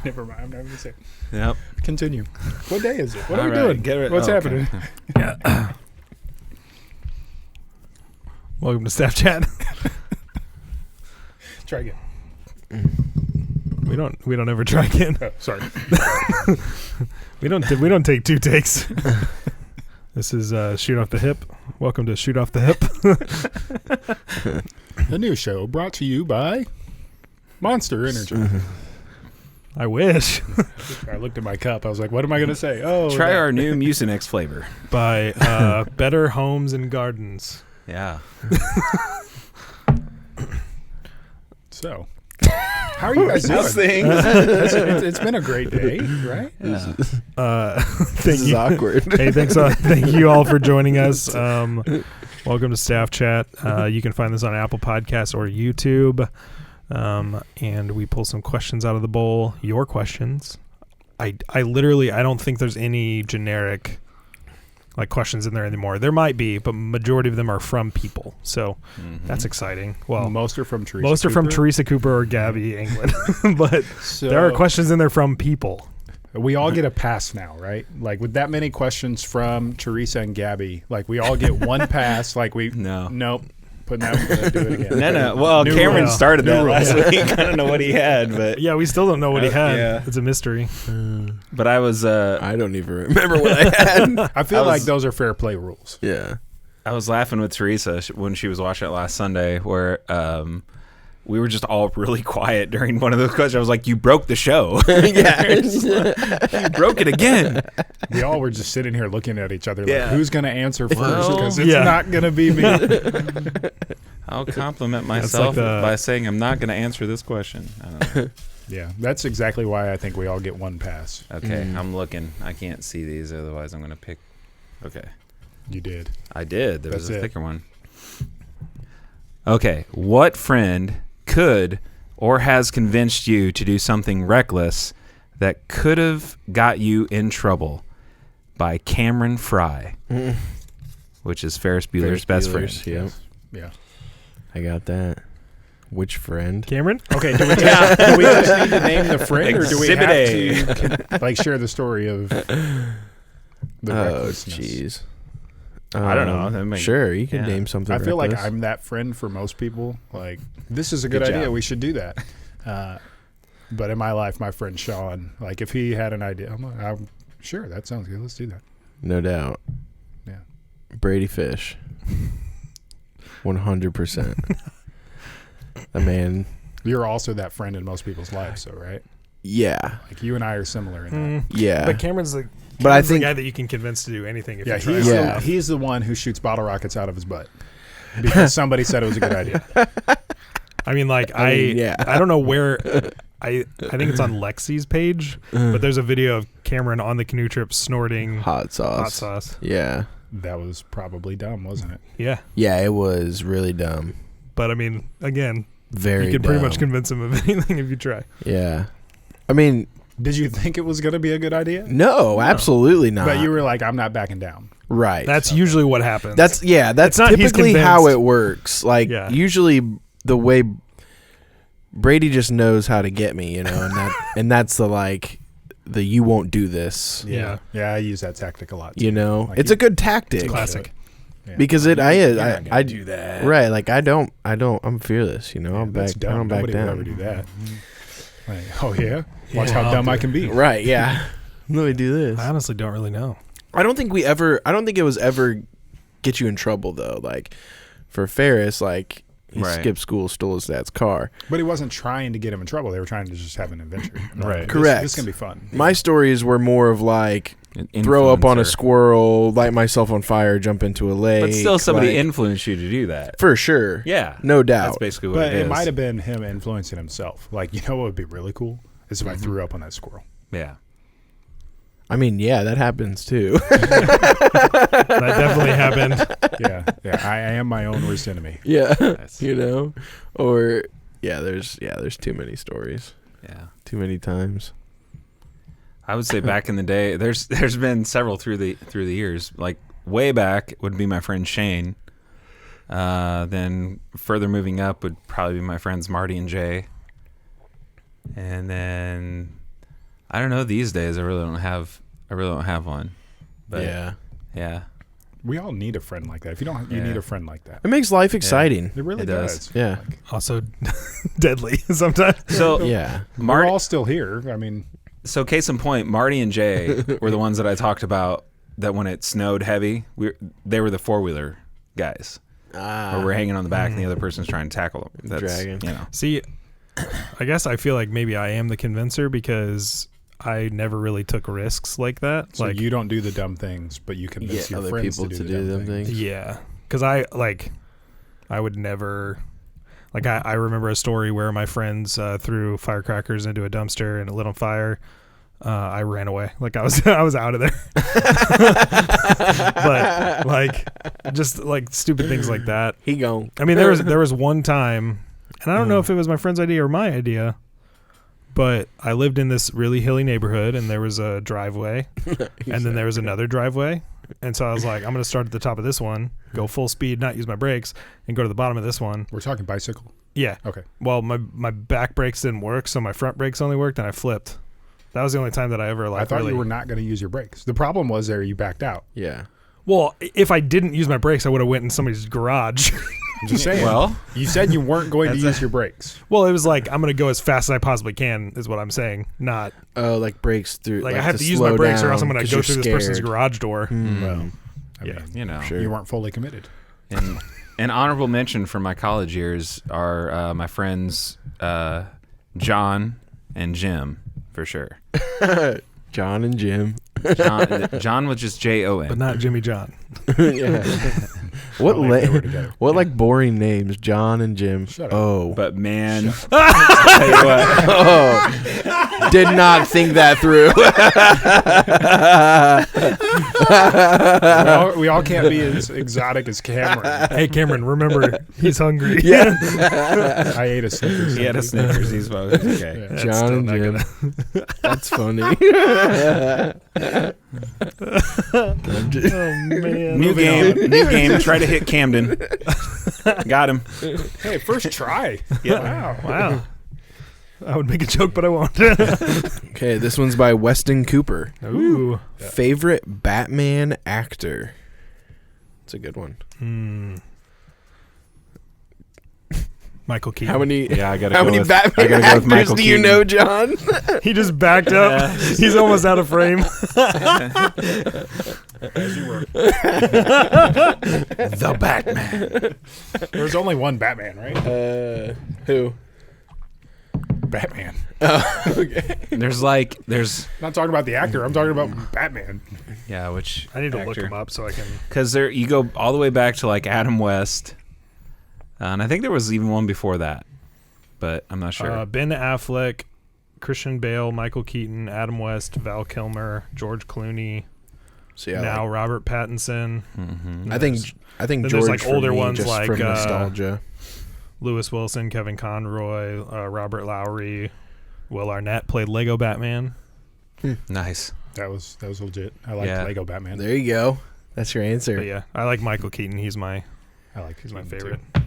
Never mind. I'm not going to say it. Yep. Continue. What day is it? What are we right, doing? What's happening? Okay. Yeah. Welcome to Staff Chat. Try again. We don't ever try again. Oh, sorry. We don't take 2 takes. This is Shoot Off the Hip. Welcome to Shoot Off the Hip. A new show brought to you by Monster Energy. I wish. I looked at my cup. I was like, what am I going to say? Oh, Try our new Mucinex flavor. By Better Homes and Gardens. Yeah. So, how are you guys doing? How's things? It's been a great day, right? Yeah. Thank you. Awkward. Hey, thank you all for joining us. Welcome to Staff Chat. You can find this on Apple Podcasts or YouTube. And we pull some questions out of the bowl. Your questions. I don't think there's any generic like questions in there anymore. There might be, but majority of them are from people. So that's exciting. Well, most are from Teresa. Most are from Teresa Cooper or Gabby England, but there are questions in there from people. We all get a pass now, right? Like with that many questions from Teresa and Gabby, like we all get one pass. Like nope. Putting that, do it again. No. Well, New Cameron rule. started New that rule. last week. I don't know what he had, but Yeah, we still don't know what he had. Yeah. It's a mystery. but I was I don't even remember what I had. I feel I was- like those are fair play rules. Yeah. I was laughing with Teresa when she was watching it last Sunday, where we were just all really quiet during one of those questions. I was like, "You broke the show. You broke it again." We all were just sitting here looking at each other like, Yeah. who's going to answer first? Well, Because it's yeah. not going to be me. I'll compliment like myself the- by saying I'm not going to answer this question. I don't know. Yeah, that's exactly why I think we all get one pass. Okay, I'm looking. I can't see these, otherwise I'm going to pick. Okay, You did. I did. There was That's a it. thicker one. Okay, what friend could or has convinced you to do something reckless that could have got you in trouble? By Cameron Fry, which is Ferris Bueller's best friend. Yep. Yeah. I got that. Which friend? Cameron? Okay, do we just need to name the friend, or do we Exhibit have to like share the story of the Oh, recklessness? jeez. I don't know. That might- Sure, you can yeah. name something. I feel like reckless. I'm that friend for most people. Like, this is a good Good idea. job. We should do that. But in my life, my friend Sean, like, if he had an idea, I'm sure that sounds good. Let's do that. No doubt. Yeah. Brady Fish. 100%. A man. You're also that friend in most people's lives, so right? Yeah. Like, you and I are similar in that. Yeah. But Cameron's the But I think guy that you can convince to do anything if Yeah, you try. he's Yeah. he's the one who shoots bottle rockets out of his butt because somebody said it was a good idea. I mean, like I mean, yeah. I don't know where. I think it's on Lexi's page, but there's a video of Cameron on the canoe trip snorting hot sauce. hot sauce. Yeah. That was probably dumb, wasn't it? Yeah, Yeah, it was really dumb. but I mean, again, Very you could pretty much dumb. convince him of anything if you try. Yeah. I mean, Did you think it was going to be a good idea? no, absolutely not. But you were like, I'm not backing down. right. That's usually what happens. That's It's not he's typically how convinced. it works. Like Yeah. usually the way Brady just knows how to get me, and that's the you won't do this. Yeah. Yeah, I use that tactic a lot. Too. You know, Like, it's a good tactic classic. Yeah. because You're not I gonna do that. right. Like I'm fearless. You know, Yeah, I'm that's back. dumb. I don't back Nobody down. would ever do that. Like, oh yeah, watch Yeah, how I'll dumb do I it. can be. Right. Yeah. Let me do this. I honestly don't really know. I don't think it was ever get you in trouble though. Like for Ferris, like he Right. skipped school, stole his dad's car. But he wasn't trying to get him in trouble. They were trying to just have an adventure. Like, Right. this- Correct. This can be fun. My stories were more of like An throw up on a influencer. squirrel, light myself on fire, jump into a lake. But still, somebody like, influenced you to do that. for sure. Yeah, No doubt. That's basically what But it it is. might have been him influencing himself. Like, you know what would be really cool is if I threw up on that squirrel. Yeah. I mean, yeah, that happens too. That definitely happened. Yeah, I am my own worst enemy. yeah, That's- you know, or there's too many stories, Yeah. too many times. I would say back in the day, there's been several through the years. Like way back would be my friend Shane. Then further moving up would probably be my friends Marty and Jay. And then I don't know. These days, I really don't have one. But yeah. We all need a friend like that. If you don't, you need a friend like that. It makes life exciting. It really does. Yeah. Also deadly sometimes. So Yeah. We're all still here. I mean, so case in point, Marty and Jay were the ones that I talked about. That when it snowed heavy, they were the 4-wheeler guys. Where we're hanging on the back and the other person's trying to tackle them. That's, dragging. See, I guess I feel like maybe I am the convincer because I never really took risks like that. so like you don't do the dumb things, but you convince your other friends people to do the dumb things. Yeah, because I would never. Like I remember a story where my friends threw firecrackers into a dumpster and it lit on fire. I ran away. Like I was out of there. But like just like stupid things like that. He gone. I mean, there was one time, and I don't know if it was my friend's idea or my idea, but I lived in this really hilly neighborhood, and there was a driveway, and then there was another driveway, and so I was like, I'm gonna start at the top of this one, go full speed, not use my brakes, and go to the bottom of this one. We're talking bicycle. Yeah. Okay. Well, my back brakes didn't work, so my front brakes only worked, and I flipped. That was the only time that I ever I thought you were not going to use your brakes. The problem was you backed out. Yeah. Well, if I didn't use my brakes, I would have went in somebody's garage. I'm just saying. Well, you said you weren't going to use your brakes. Well, it was like I'm going to go as fast as I possibly can, is what I'm saying. Not Like brakes through. like I have to use my brakes, or else I'm going to go through this person's scared. garage door. Well, I Yeah. mean, Sure. you weren't fully committed. And an honorable mention from my college years are my friends John and Jim, for sure. John and Jim. John was just Jon. But not Jimmy John. Yeah. What Well, they were together. what like boring names? John and Jim. Shut up. Oh. But man, tell you what, Oh. Did not think that through. we all can't be as exotic as Cameron. Hey, Cameron, remember, he's hungry. Yeah. I ate a Snickers. he had a Snickers. He's okay. Yeah. John and not Jim. gonna- That's funny. Oh man. New game. Try to hit Camden. Got him. Hey, first try. Yeah. Wow. I would make a joke, but I won't. Okay, this one's by Weston Cooper. Ooh. Favorite Batman actor? It's a good one. Michael Keaton. How many? Yeah, I gotta How go many with, Batman I gotta go actors with Michael do you Keaton. know, John? He just backed up. He's almost out of frame. The Batman. There's only one Batman, right? Who? Batman. Okay. There's I'm not talking about the actor. I'm talking about Batman. yeah, which I need to look him up so I can. because you go all the way back to like Adam West, and I think there was even one before that, but I'm not sure. Ben Affleck, Christian Bale, Michael Keaton, Adam West, Val Kilmer, George Clooney. So yeah, Now Robert Pattinson. Mm-hmm. I think then George there's, like, for older me, ones just like, for nostalgia. Lewis Wilson, Kevin Conroy, Robert Lowry, Will Arnett played Lego Batman. Nice. That was legit. I liked Yeah. Lego Batman. There you go. That's your answer. But yeah, I like Michael Keaton. He's my I like he's my Keaton, favorite. too.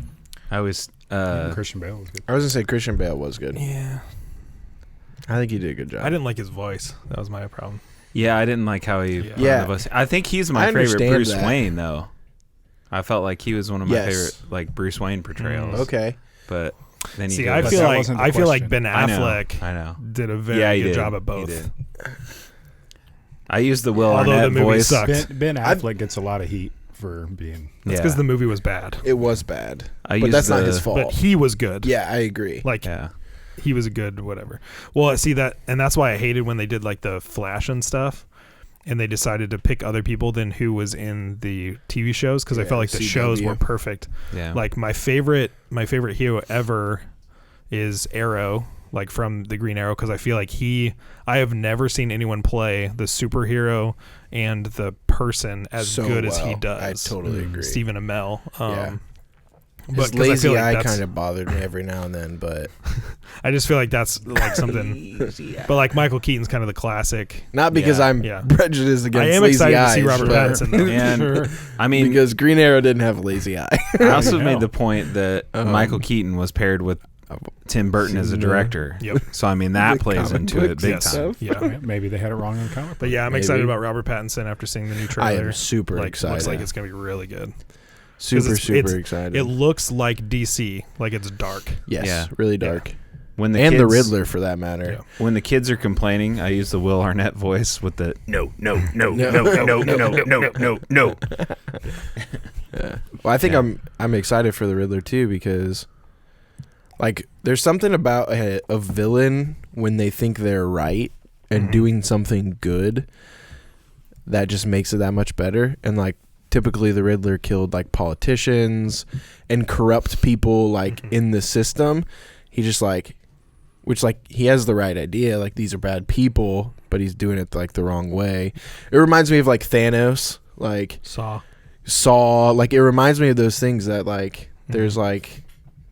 I was Even Christian Bale was good. I was gonna say Christian Bale was good. Yeah, I think he did a good job. I didn't like his voice. That was my problem. yeah, I didn't like how he. Yeah. I think he's I my favorite understand Bruce that. Wayne though. I felt like he was one of my Yes. favorite like Bruce Wayne portrayals. Okay. But then he See, did I this. feel that like wasn't the I feel like question. Ben I know, Affleck I know. did a very Yeah, he good did. job at He both. did. I used the Will Although Arnett the movie voice. sucks. Ben Affleck gets a lot of heat for being. That's because the movie was bad, It was bad, I but used that's not the- his fault. but he was good. Yeah, I agree. Like Yeah. he was a good whatever. Well, see that, and that's why I hated when they did like the Flash and stuff, and they decided to pick other people than who was in the TV shows because I Yeah, felt like the shows CW. were perfect. Yeah. Like my favorite hero ever is Arrow, like from the Green Arrow, because I feel like I have never seen anyone play the superhero and the person as So good as he well. does. I totally agree. Stephen Amell. Yeah. His 'cause I feel lazy like eye that's- kind of bothered me every now and then, but I just feel like that's like something. But like Michael Keaton's kind of the classic. not because Yeah. I'm Yeah. prejudiced against I am lazy excited eyes, to see Robert but- Pattinson though. And I mean, because Green Arrow didn't have a lazy eye. I also No. made the point that Michael Keaton was paired with Tim Burton as a director. Yep. So I mean that The plays comic into it books big and time. stuff. Yeah. Maybe they had it wrong in the comic. But yeah, I'm Maybe. excited about Robert Pattinson after seeing the new I trailer. am super like, excited. Looks like it's gonna be really good. super it's- excited. It looks like DC, like it's dark. yes, Yeah. really dark. When the And kids, the Riddler, for that matter. Yeah. When the kids are complaining, I use the Will Arnett voice with the no. No. Yeah. Well, I think Yeah. I'm excited for the Riddler too, because like there's something about a villain when they think they're right and Mhm. doing something good that just makes it that much better. And like typically the Riddler killed like politicians and corrupt people like Mhm. in the system. He just like, which like he has the right idea, like these are bad people, but he's doing it like the wrong way. It reminds me of like Thanos, like Saw, like it reminds me of those things that like there's like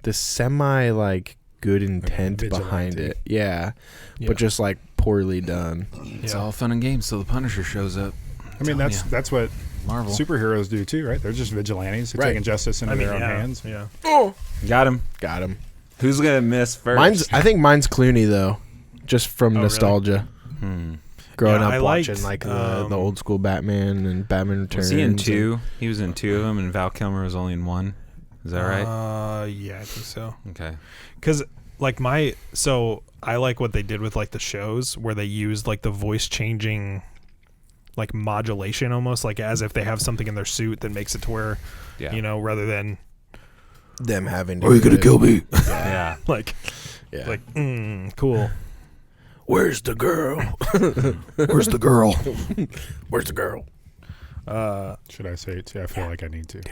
this semi like good intent behind vigilante. it. Yeah. Yeah. But just like poorly done. It's Yeah. all fun and games till the Punisher shows up. I mean, Telling that's what Marvel. superheroes do too, right? They're just vigilantes. They're Right. taking justice into their own hands. Yeah. Oh, Got him. got him. Who's gonna miss first? I think mine's Clooney though, just from really? nostalgia. Hmm. Growing Yeah, up I watching liked, like the old school Batman and Batman Returns. Was he in two? He was in two of them, and Val Kilmer was only in one. Is that right? Yeah, I think so. Okay. Because like I like what they did with like the shows where they used like the voice changing like modulation almost like as if they have something in their suit that makes it to where Yeah. you know rather than them having to. Are you gonna kill me? Yeah. like Yeah. like cool. Where's the girl? Where's the girl? Where's the girl? Should I say it too? I feel like I need to.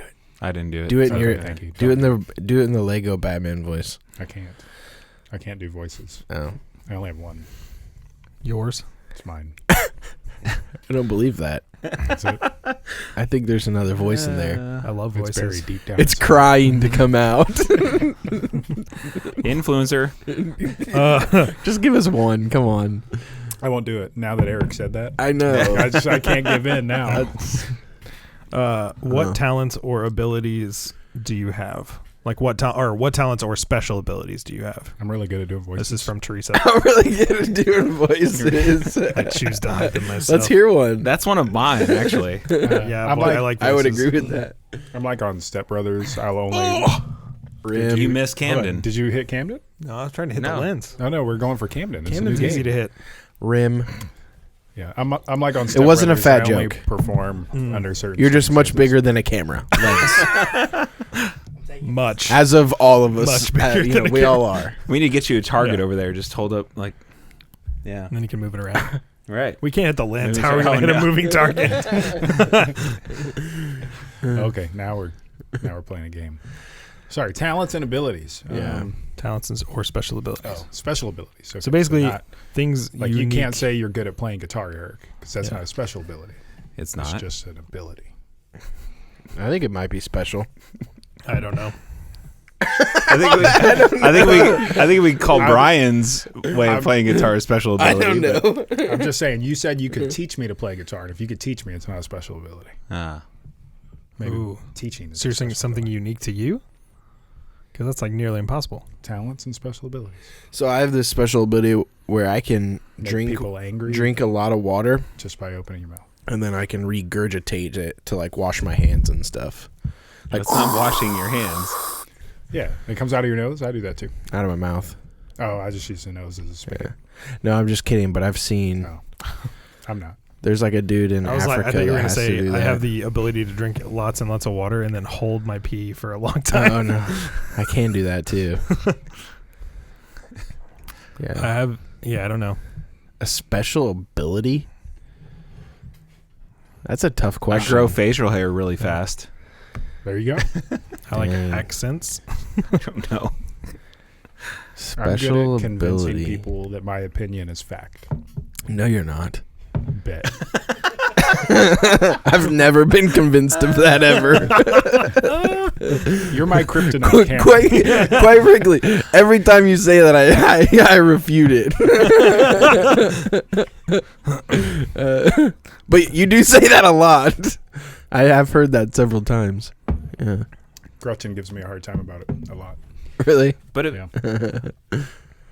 I didn't do it. Do it in Okay, your. thank you. Do it in the Lego Batman voice. I can't. I can't do voices. Oh, I only have one. Yours? It's mine. I don't believe that. That's it. I think there's another voice in there. I love It's voices. buried deep down. It's inside. crying to come out. Influencer. Just give us one. Come on. I won't do it now that Eric said that. I know. I can't give in now. What talents or abilities do you have? Like what talents or special abilities do you have? I'm really good at doing voices. This is from Teresa. I'm really good at doing voices. I choose to hide them myself. Let's hear one. That's one of mine, actually. Yeah, I'm boy, like, I like. I would voices. agree with that. I'm like on Step Brothers. I'll only. Rim. You missed Hold on, Camden. Did you hit Camden? No, I was trying to hit No. the lens. Oh no, we're going for Camden. It's a new Camden's game. easy to hit. Rim. Yeah, I'm like on. Step wasn't a Brothers. fat I only joke. perform under certain. You're just much circumstances. bigger than a camera. Lens. Much. As of all of us, Much bigger you know, than a we camera. all are. We need to get you a target Yeah. over there. Just hold up, like, yeah, And then you can move it around. right. We can't hit the lens. Moving How are we going to target. hit a moving target? Okay, now we're playing a game. Sorry, talents and abilities. Yeah. Talents or special abilities. Special abilities. Okay, So basically, not- things like you unique. can't say you're good at playing guitar, Eric, because that's Yeah. not a special ability. It's It's not. just an ability. I think it might be special. I don't know. I think we call Brian's way I'm- of playing guitar a special I ability. don't know. I'm just saying. You said you could teach me to play guitar, and if you could teach me, it's not a special ability. Ah. Maybe Ooh. teaching. Is So a you're saying special something ability. unique to you? Because that's like nearly impossible. Talents and special abilities. So I have this special ability where I can Make drink people angry. a lot of water, just by opening your mouth. and then I can regurgitate it to like wash my hands and stuff. Like That's not washing your hands. Yeah, it comes out of your nose. I do that too. out of my mouth. Oh, I just use the nose as a speaker. Yeah. No, I'm just kidding. But I've seen No, I'm not. there's like a dude in I was Africa like, I thought you were that going to has to say do I that. have the ability to drink lots and lots of water and then hold my pee for a long time. Oh no, I can do that too. I Yeah, have. Yeah, I don't know. a special ability. That's a tough I question. grow facial hair really fast. There you go. I like Dang. accents. I don't know. Special I'm good at convincing ability. people that my opinion is fact. No, you're not. Bet. I've never been convinced of that ever. You're my kryptonite, Cameron. Quite frankly, every time you say that, I refute it. But you do say that a lot. I have heard that several times. Yeah. Gretchen gives me a hard time about it a lot. Really? But Yeah.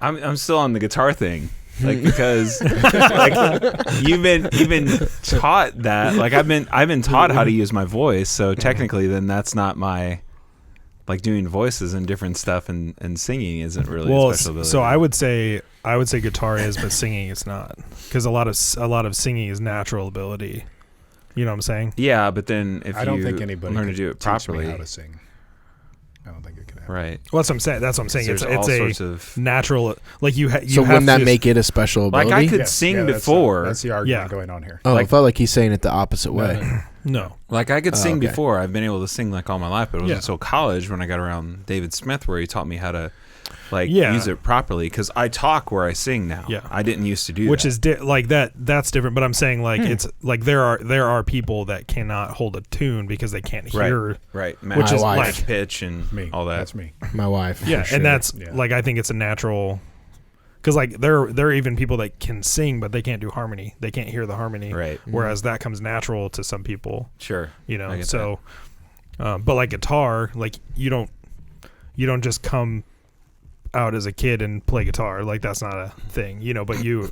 I'm still on the guitar thing, like because like you've been taught that, like I've been taught how to use my voice, so technically then that's not my, like doing voices and different stuff and singing isn't really a special ability. So I would say guitar is, but singing is not, because a lot of singing is natural ability. You know what I'm saying? Yeah, but then if I don't you think anybody learn to could do it teach me properly, how to sing. I don't think it could happen. right? Well, that's what I'm saying. That's what I'm saying. There's It's all sorts a of natural. Like you. So have wouldn't that to- make it a special ability? like I could Yes, sing yeah, before. That's the argument Yeah. going on here. Oh, I like- felt like he's saying it the opposite way. No. Like I could sing okay. before. I've been able to sing like all my life, but it wasn't Yeah. until college when I got around David Smith where he taught me how to like Yeah. use it properly, because I talk where I sing now. Yeah. I didn't used to do Which that. is like that. That's different. But I'm saying like it's like there are people that cannot hold a tune because they can't hear. right, which is wife. like pitch and Me. all that. That's me. My wife. yeah, for sure. and that's Yeah. like I think it's a natural. Because like there are even people that can sing but they can't do harmony. They can't hear the harmony. Right. Whereas that comes natural to some people. Sure. You I know. get So, but like guitar, like you don't just come out as a kid and play guitar. Like that's not a thing. You know. But you.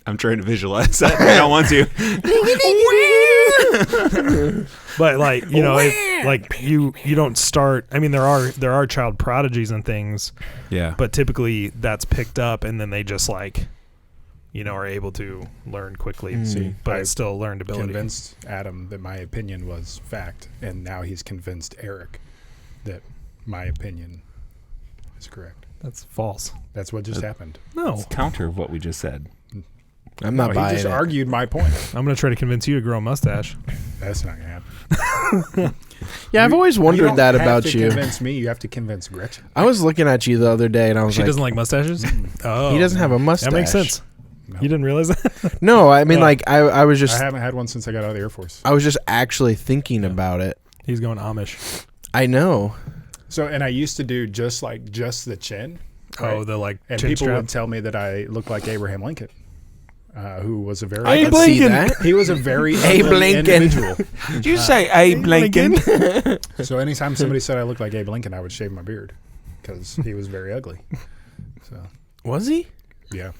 I'm trying to visualize that. I don't want to. But like you know, like you don't start. I mean, there are child prodigies and things, Yeah. but typically that's picked up, and then they just like, you know, are able to learn quickly. See, But I it's still learned ability. convinced Adam that my opinion was fact, and now he's convinced Eric that my opinion is correct. That's false. That's what just happened. No, counter of what we just said. I'm not No, buying he just it. argued my point. I'm gonna try to convince you to grow a mustache. That's not gonna happen. Yeah, I've always You wondered don't that have about to you. convince me. You have to convince Gretchen. I was looking at you the other day, and I was She like, doesn't like mustaches. Oh, he doesn't have a mustache. That makes sense. No. You didn't realize that? No, I mean, like, I was I just, haven't had one since I got out of the Air Force. I was just actually thinking about it. He's going Amish. I know. So, and I used to do just the chin. Oh, the like And chin people strap. would tell me that I looked like Abraham Lincoln, who was a very I Abe could see Lincoln. that. he was a very Abe ugly Lincoln. individual. Did you say Abe Lincoln? So anytime somebody said I looked like Abe Lincoln, I would shave my beard because he was very ugly. So Was he? yeah,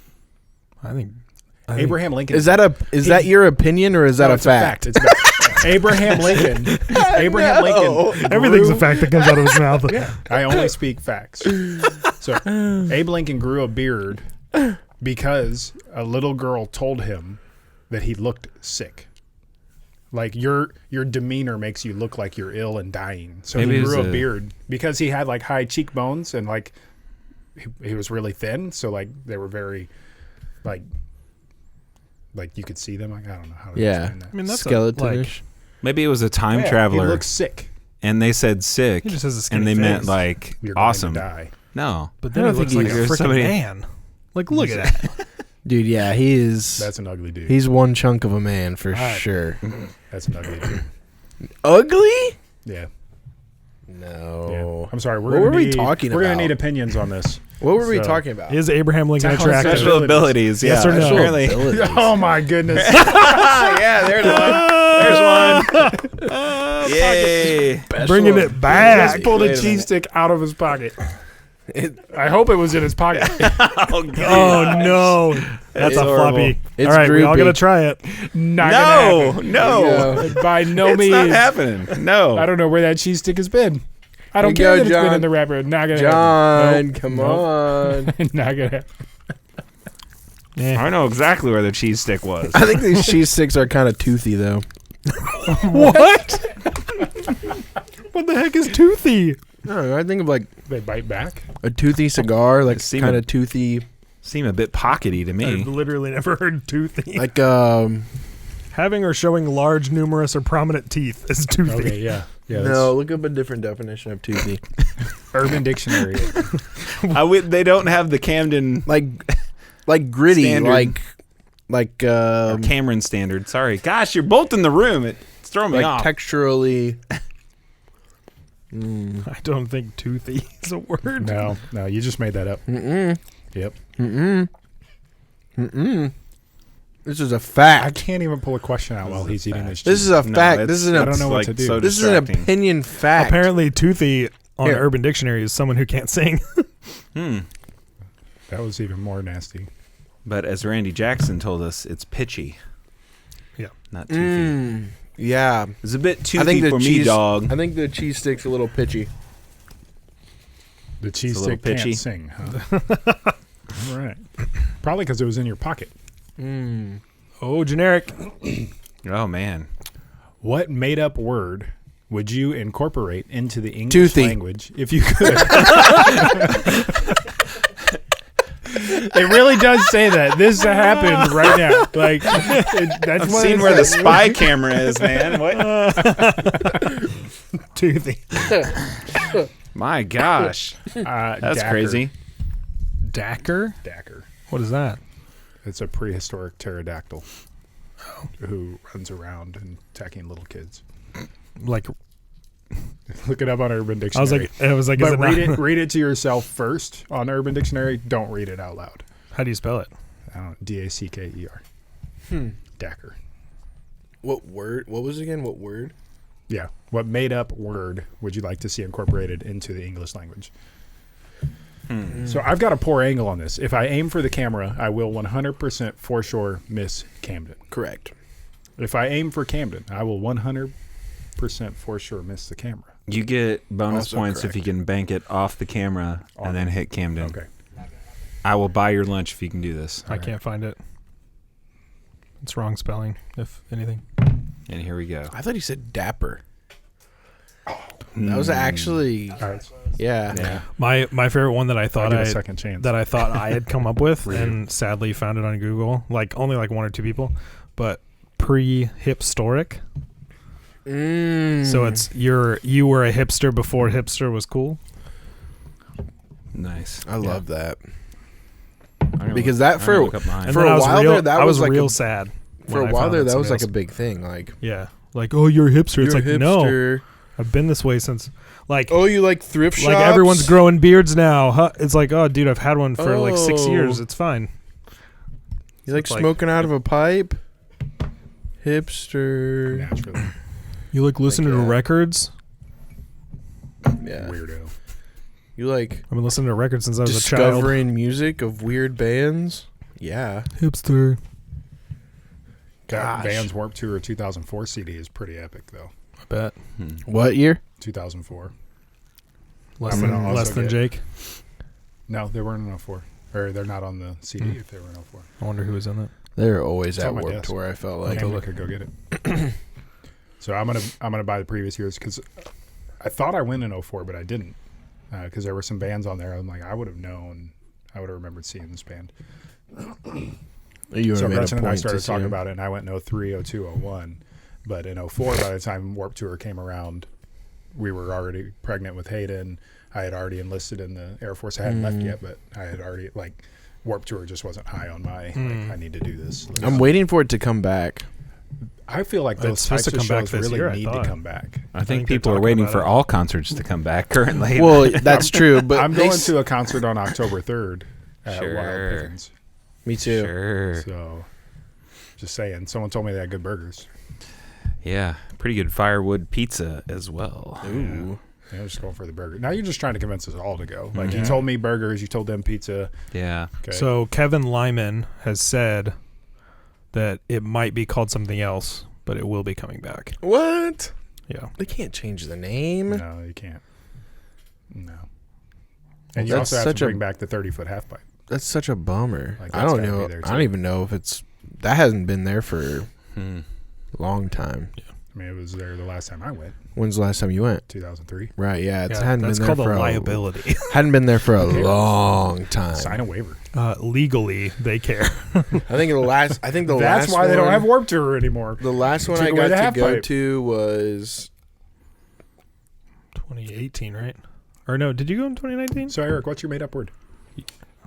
I think Abraham Lincoln Is that your opinion, or is that No, a it's fact? It's a fact. Abraham Lincoln. Abraham Lincoln. everything's a grew- fact that comes out of his mouth. Yeah, I only speak facts. So Abe Lincoln grew a beard because a little girl told him that he looked sick. Like your demeanor makes you look like you're ill and dying. So Maybe he it's grew a a- beard because he had like high cheekbones and like he was really thin. So like they were very like you could see them. Like, I don't know how to Yeah. explain that. I mean, that's Skeletonish. Maybe it was a time Yeah, traveler, He looks sick. and they said sick, He just has a skinny and they meant face. like You're awesome. going to die. No, But I then don't he looks think like a he's- freaking somebody- man. Like, look at that. Dude, yeah, he is. That's an ugly dude. He's one chunk of a man for Right. sure. That's an ugly dude. Ugly? Yeah. No. Yeah. I'm sorry. What were we talking We're gonna about? need opinions on this. What were we So- talking about? Is Abraham Lincoln Talent, attractive? special abilities. Yes Yeah, or no? apparently. Abilities. Oh my goodness! Yeah, there's one. There's one. Yay! Bringing it He back. just pulled a Wait a cheese minute. stick out of his pocket. I hope it was in his pocket. Oh, God. Oh no, that's It's a horrible. floppy. It's All right, we all droopy. gotta try it. Not No, gonna no. happen. By no It's means. not happening. No. I don't know where that cheese stick has been. I don't Here care you that go, it's been John. in the wrapper. Not gonna John, happen. Nope. come Nope. on. Not gonna happen. Yeah. I know exactly where the cheese stick was. I think these cheese sticks are kind of toothy, though. What? What the heck is toothy? I don't know. I think of like They bite back. a toothy cigar, like seem kind a- of toothy, Seem a bit pockety to me. I've literally never heard toothy. like Having or showing large, numerous, or prominent teeth is toothy. Okay, yeah. Yeah. no. Look up a different definition of toothy. Urban Dictionary. They don't have the Camden like gritty, Standard. like or Cameron standard. Sorry. Gosh, you're both in the room. It's throwing me like off. texturally. I don't think toothy is a word. No, you just made that up. Yep. This is a fact. I can't even pull a question out while he's eating his cheese. This is a fact. This is I don't know what to do. So this is an opinion fact. Apparently, toothy on Here. Urban Dictionary is someone who can't sing. That was even more nasty. But as Randy Jackson told us, it's pitchy. Yeah. Not toothy. Yeah. It's a bit toothy for me, dog. I think the cheese stick's a little pitchy. The cheese It's a little stick pitchy. can't sing, huh? All right. Probably because it was in your pocket. Oh, generic. Oh, man. What made-up word would you incorporate into the English Toothy. language if you could? It really does say that. This happened right now. Like that's I've what seen it where the says. spy camera is, man. What? Toothy. My gosh. That's Dacker. crazy. Dacker? Dacker. What is that? It's a prehistoric pterodactyl who runs around and attacking little kids. Like, Look it up on Urban I Dictionary. was like, is But it read not? it. Read it to yourself first on Urban Dictionary. Don't read it out loud. How do you spell it? I don't know, Dacker. Dacker. What word? What was it again? What word? Yeah. What made up word would you like to see incorporated into the English language? So I've got a poor angle on this. If I aim for the camera, I will 100% for sure miss Camden. Correct. If I aim for Camden, I will 100% for sure miss the camera. You get bonus Also points correct. if you can bank it off the camera and then hit Camden. Okay. I will buy your lunch if you can do this. I can't find it. It's wrong spelling, if anything. And here we go. I thought he said dapper. That was actually, All right. yeah. Yeah. My favorite one that I I'll thought give a I second chance. had come up with, and sadly found it on Google. Like only like one or two people, but pre-hipstoric. So it's you were a hipster before hipster was cool. Nice. I love that. I'm gonna Because look- that I'm for- gonna look up mine. And For then a I was while real, there, that I was was like real a- sad. For when a I while found there, that that was somebody like a else- big thing. Like, yeah, like oh you're a hipster. It's you're like a no, hipster. I've been this way since like Oh, you like thrift shops? like everyone's growing beards now. Huh? It's like oh dude, I've had one for like 6 years. It's fine. You like It's like- smoking out of a pipe? Hipster. Naturally. You like listening to that. records? Yeah. Weirdo. You like I've been listening to records since I was a child. discovering music of weird bands? Yeah. Hipster. That Gosh. Vans Warped Tour 2004 CD is pretty epic, though. I bet What year? 2004. less I'm than gonna also less than get- Jake. No, they weren't in 04. Or they're not on the CD if they were in 04. I wonder who was in it. They were always It's on at my Warped desk. Tour. I felt Like, like. I could go get it. So I'm gonna buy the previous years because I thought I went in 04, but I didn't because there were some bands on there. I'm like, I would have known. I would have remembered seeing this band. You So made a Gretchen and I point started to talking see about it, and I went in 03, 02, 01. But in 04, by the time Warped Tour came around, we were already pregnant with Hayden. I had already enlisted in the Air Force. I hadn't left yet, but I had already, like, Warped Tour just wasn't high on my, like, I need to do this. I'm waiting for it to come back. I feel like those It's supposed types to of come back shows this really year, I need to thought. come back. I think they're people are talking waiting about for it. all concerts to come back currently. Well, that's true, but I'm they going s- to a concert on October 3rd at Sure. Wild Pickens. Me too. Sure. So, just saying. Someone told me they had good burgers. Yeah. Pretty good firewood pizza as well. Ooh. Yeah, just going for the burger. Now you're just trying to convince us all to go. Like, you Mhm. told me burgers, you told them pizza. Yeah. Okay. So Kevin Lyman has said that it might be called something else, but it will be coming back. What? Yeah. They can't change the name. No, you can't. No. And you That's also have such to a- bring back the 30-foot half pipe. That's such a bummer. Like, I that's don't gotta know. be there, I don't too. even know if it's that hasn't been there for Hmm. a long time. I mean, it was there the last time I went, When's the last time you went? 2003. Right. Yeah. It Yeah, hadn't that's been there called for a liability. hadn't been there for a long time. Sign a waiver. Legally, they care. I think the last. I think the That's last. why they don't one- have Warped Tour anymore. The last one Took I away the got half to go pipe. to was 2018, right? Or no, did you go in 2019? So, Eric, what's your made-up word?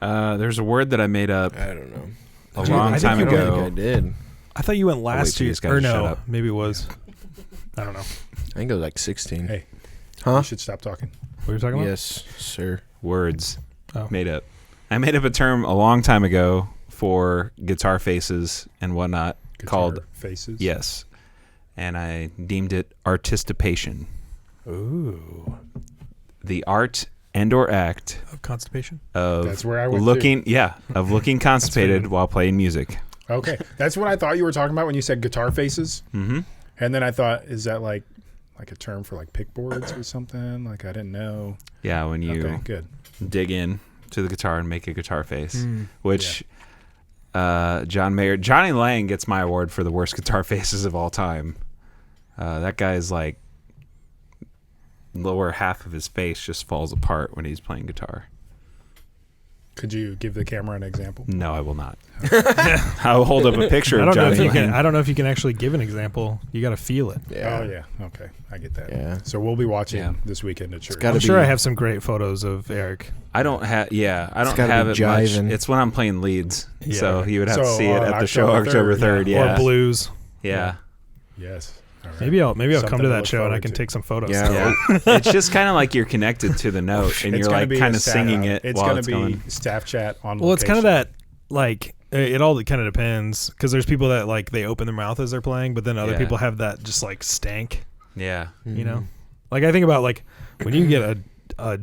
There's a word that I made up I don't know. a Dude, long I think time you I don't ago. think I did. I thought you went wait last for year. these guys Or to shut no, up. maybe it was. I don't know. I think it was like 16. Hey. Huh? You should stop talking. What are you talking about? Yes, sir. Words. Oh. Made up. I made up a term a long time ago for guitar faces and whatnot called faces. Yes. And I deemed it artistipation. Ooh. The art and or act Of constipation? of That's where I went looking of looking constipated while playing music. Okay, that's what I thought you were talking about when you said guitar faces. Mm-hmm. And then I thought, is that like a term for like pickboards or something? Like I didn't know. Yeah, when you Okay, good. dig in to the guitar and make a guitar face, which Johnny Lang gets my award for the worst guitar faces of all time. That guy's like lower half of his face just falls apart when he's playing guitar. Could you give the camera an example? No, I will not. I will hold up a picture I of don't know Johnny if you Lang. can. I don't know if you can actually give an example. You got to feel it. Yeah. Oh yeah. Okay, I get that. Yeah. So we'll be watching Yeah. this weekend at church. gotta I'm sure be- I have some great photos of Eric. I don't have. Yeah, I don't gotta have be it much. jiving. It's when I'm playing leads, Yeah. so you would have to So see it on at the show October October 3rd. Yeah, Or blues. yeah. Yes. All right. Maybe I'll come Something to to that look show and I forward can to. take some photos. Yeah. Yeah. It's just kind of like you're connected to the note, and It's you're gonna like be kind a of singing it it's while gonna it's be going. staff chat on. Well, it's kind of location. that, like, it all kind of depends, because there's people that, like, they open their mouth as they're playing, but then other Yeah. people have that just, like, stank, Yeah, you know? Like, I think about, like, when you get a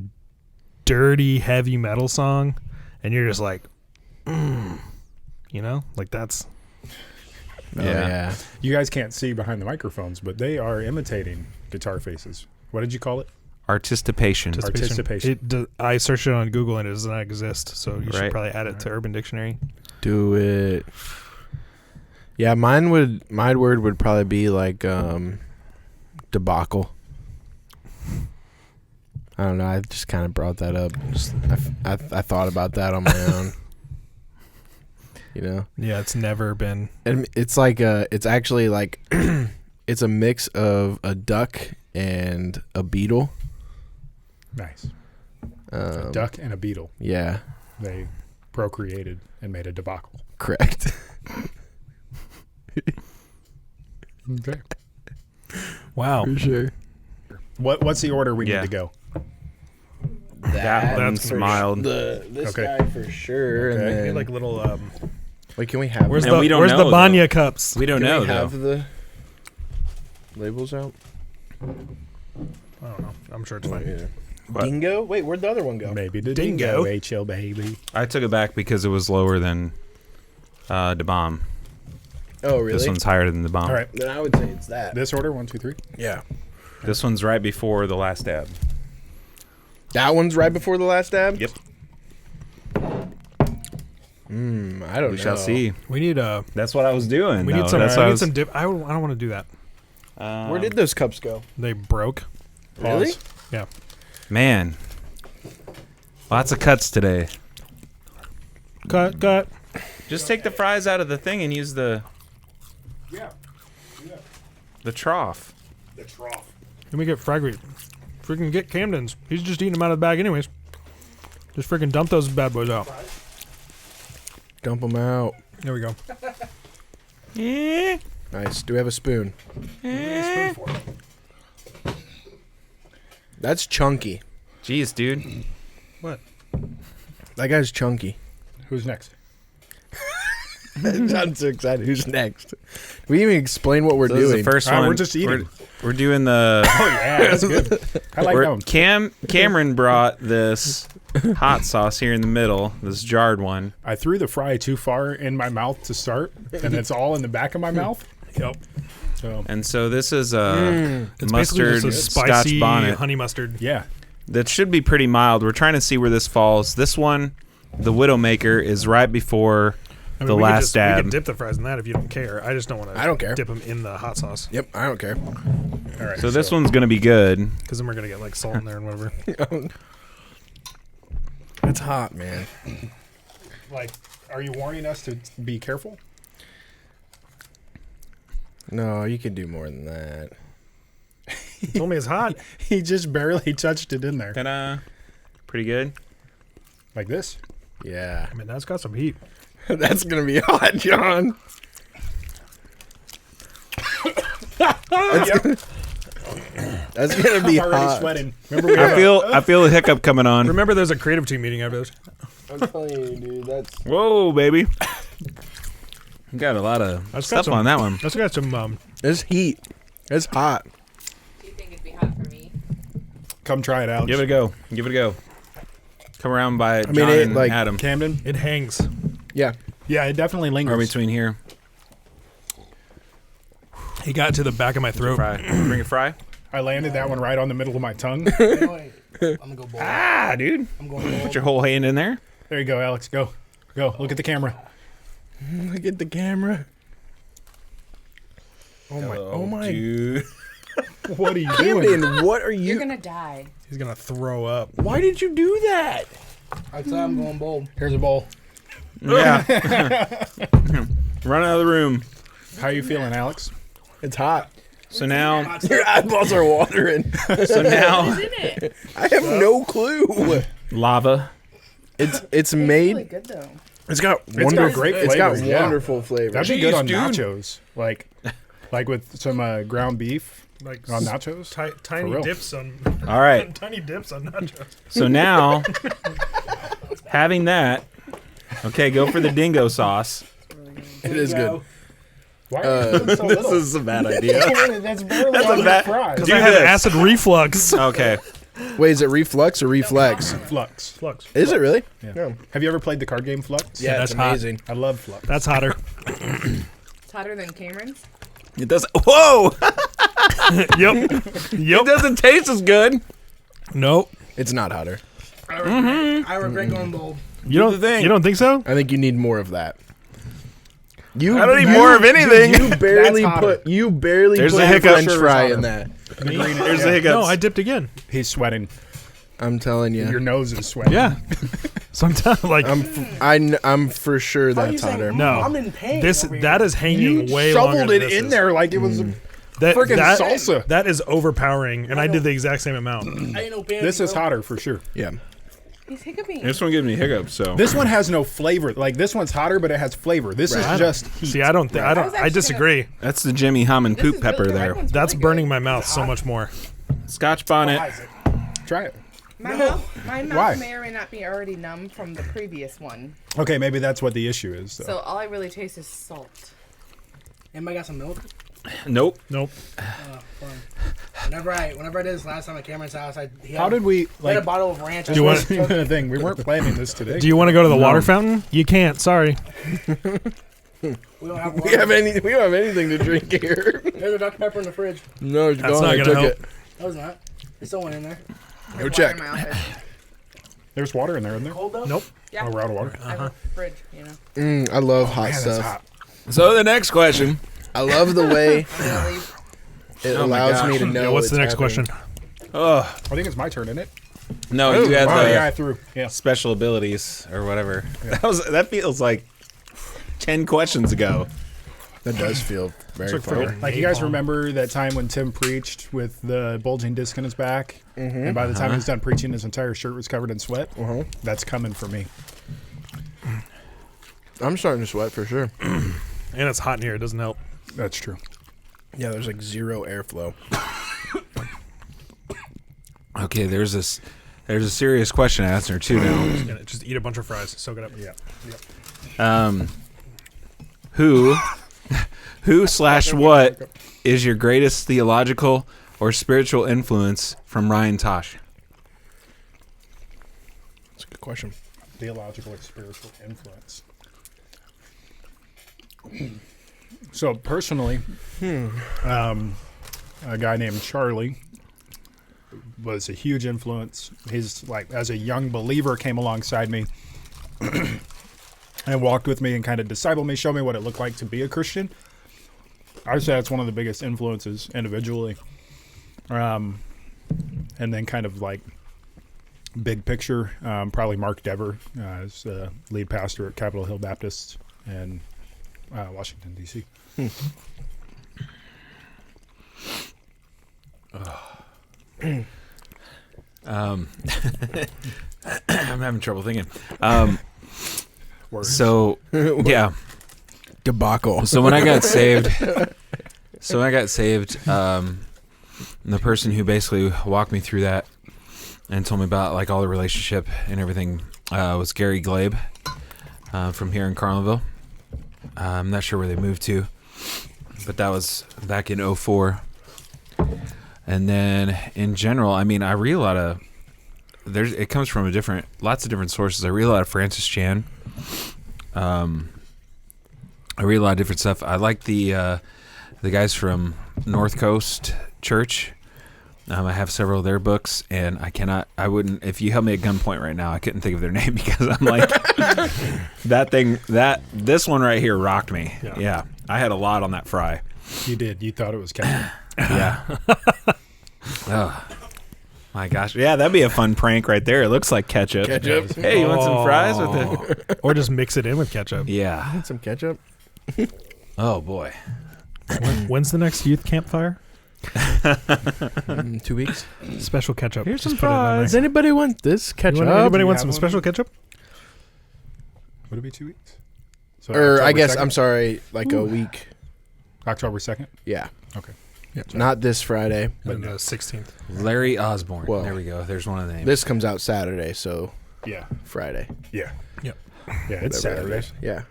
dirty heavy metal song and you're just like, you know? Like, that's... Oh, Yeah. yeah. You guys can't see behind the microphones, but they are imitating guitar faces. What did you call it? artistipation. Artisticipation. I searched it on Google and it does not exist, so you should Right. probably add it to Urban Dictionary. Do it. Yeah, my word would probably be like debacle. I don't know. I just kind of brought that up. I thought about that on my own. You know, Yeah, it's never been... and it's like it's actually like it's a mix of a duck and a beetle. Nice. A duck and a beetle. Yeah, They procreated and made a debacle. correct. Okay. Wow. For sure. What's the order we Yeah. need to go? That one's for mild. This Okay. guy for sure. Okay. And then, Like little... wait, can we have? Where's And the we don't where's the know, Banya cups? We don't can know we have though. the labels out? I don't know. I'm sure it's fine. Yeah. What? Dingo? Wait, where'd the other one go? Maybe the Dingo. dingo. HL baby. I took it back because it was lower than the bomb. Oh, really? This one's higher than the bomb. All right. Then I would say it's that. This order, 1, 2, 3. Yeah. This one's right before the last dab. That one's right before the last dab? Yep. I don't know. We shall see. We need That's what I was doing. we though. need some. That's We what I need was- some dip. I don't want to do that. Where did those cups go? They broke. Really? Yeah. Man, lots of cuts today. Cut. Just take the fries out of the thing and use the trough. The trough. Let me get freaking get Camden's. He's just eating them out of the bag anyways. Just freaking dump those bad boys out. Dump them out. There we go. Nice. Do we have a spoon? That's chunky. Jeez, dude. What? That guy's chunky. Who's next? I'm so excited. Who's next? We even explain what we're So this is doing. the first All right, one. we're just eating. We're doing the. Oh yeah, that's good. I like that one. Cameron brought this hot sauce here in the middle, this jarred one. I threw the fry too far in my mouth to start, and it's all in the back of my mouth. Yep. So And so this is It's mustard basically just a scotch spicy bonnet. honey mustard. yeah, That should be pretty mild. We're trying to see where this falls. This one, the Widowmaker, is right before I mean, the we could last just, We dab. could dip the fries in that if you don't care. I just don't want to. I don't care. Dip them in the hot sauce Yep, I don't care. all right. So this one's gonna be good. because then we're gonna get like salt in there and whatever. It's hot, man. like, are you warning us to be careful? No, you can do more than that. You told me it's hot. He just barely touched it in there, Ta-da. Pretty good. like this. Yeah. I mean, that's got some heat. That's going to be hot, John. That's gonna be I'm already hot. sweating. Remember, we I feel a hiccup coming on. Remember, there's a creative team meeting after this. I'm telling you, dude. That's Whoa, baby. Got a lot of That's stuff got some- on that one. Let's got some. it's heat. It's hot. Do you think it'd be hot for me? come try it out. Give it a go. Give it a go. Come around by mean, John it, and like, Adam. Camden. It hangs. Yeah. Yeah, it definitely lingers. Or between here. He got to the back of my throat. Fry. Bring a fry. I landed that one right on the middle of my tongue. I'm gonna go bold. Ah, dude. I'm going bold. Put your whole hand in there. There you go, Alex. Go. Go. Look at the camera. Look at the camera. Oh my! dude. What are you doing? Camden, what are You're you? gonna die. He's gonna throw up. Why did you do that? I said I'm going bold. Here's a bowl. Yeah. Run out of the room. How you feeling, Alex? It's hot. So now, Your eyeballs are watering. so now, Isn't it? I have no clue. lava. It's It's made. really good though. It's got got wonderful. great It's got flavors, yeah. wonderful flavors. That'd be good Jeez, on dude. nachos. Like with some ground beef Like on nachos. tiny real. dips on. All right. Tiny dips on nachos. So now, having that, okay, go for the dingo sauce. It is good. Why are you doing so little? is a bad idea. That's barely That's on a bad- the fries. Because Do I have this. acid reflux. Okay. Wait, is it reflux or reflex? Flux. Flux. Is it really? Yeah. Have you ever played the card game Flux? Yeah, that's it's hot. amazing. I love Flux. That's hotter. It's hotter than Cameron's. It doesn't. Whoa! Yep. It Yep. doesn't taste as good. Nope. It's not hotter. I regret going bold. You don't. the thing. You don't think so? I think you need more of that. You I don't need more of anything. You barely That's hotter. put. You barely There's put a a hiccup. French Sure fry is in hotter. that. There's the hiccups. No, I dipped again. He's sweating. I'm telling you. Your nose is sweating. Yeah. Sometimes like I'm for sure How you that's saying, hotter. No. I'm in pain. this. over here. That is hanging You way longer shoveled than it this in is. there like it was That, freaking that, salsa. That is overpowering, and I did the exact same amount. I ain't no pain. This is hotter for sure. Yeah. He's hiccuping. This one gives me hiccups. So This one has no flavor. Like this one's hotter, but it has flavor. This is just heat. See, I don't. I was I actually disagree. that's the Jimmy Hammond This poop is pepper really- the red there. one's That's really burning good. my mouth so much more. Scotch bonnet. Try it. My mouth Why? may or may not be already numb from the previous one. Okay, maybe that's what the issue is. Though. So all I really taste is salt. Anybody got some milk? Nope. Nope. Fine. Whenever I did this last time at Cameron's house, How did we had a like? bottle of ranch. Do you want- Wasn't even a thing. We weren't planning this today. Do you want to go to the No. water fountain? You can't. Sorry. We don't have We water. have any. We don't have anything to drink here. There's a Dr. Pepper in the fridge. No, it's That's gone. not I gonna took help. it. No, it's not. There's still one in there. Go Water check. in my office. There's water in there, isn't there? Cold though? Nope. Yeah. Oh, we're out of water. I have a fridge, you know. I love hot Man, that's stuff. hot. So the next question. I love the way I'm gonna leave. it Oh my allows gosh. me to know. Yeah, what's the it's next question? Oh I think it's my turn, isn't it? no, you had wow, the yeah, I threw. Yeah. special abilities or whatever. That feels like 10 questions ago. That does feel very Took fun. forever. Like you guys remember that time when Tim preached with the bulging disc in his back, and by the time he was done preaching, his entire shirt was covered in sweat. That's coming for me. I'm starting to sweat for sure. And it's hot in here. It doesn't help. That's true. Yeah, there's like zero airflow. Okay, there's a serious question answer too now. Just eat a bunch of fries. Soak it up. Yeah. Who/what is your greatest theological or spiritual influence from Ryan Tosh? That's a good question. Theological or spiritual influence. So personally, a guy named Charlie was a huge influence. He's like, as a young believer, came alongside me and walked with me and kind of discipled me, showed me what it looked like to be a Christian. I would say that's one of the biggest influences individually. And then kind of like big picture, probably Mark Dever as lead pastor at Capitol Hill Baptist in Washington, D.C. I'm having trouble thinking. Words. So yeah. Debacle. So when I got saved, And the person who basically walked me through that and told me about like all the relationship and everything was Gary Glabe from here in Carlinville. I'm not sure where they moved to, but that was back in 04. And then in general, I mean, I read a lot of, it comes from lots of different sources. I read a lot of Francis Chan. I read a lot of different stuff. I like the guys from North Coast Church. I have several of their books, and if you held me at gunpoint right now, I couldn't think of their name because I'm like, this one right here rocked me. Yeah. I had a lot on that fry. You did. You thought it was ketchup. Yeah. Oh, my gosh. Yeah, that'd be a fun prank right there. It looks like ketchup. Hey, you want some fries with it? Or just mix it in with ketchup. Yeah. Want some ketchup? Oh, boy. When's the next youth campfire? 2 weeks. Special ketchup. Here's Just some put it in there. Does anybody want this ketchup? Anybody want have some one? special ketchup? Would it be 2 weeks? So Or I October guess 2nd? I'm sorry, like a week. October 2nd? Yeah. Okay. Not this Friday. But And no. the 16th. Larry Osborne. Well, there we go. There's one of the names. This comes out Saturday, so Yeah. Friday. Yeah. Yep. Yeah, it's Whatever that Saturday. is. Yeah.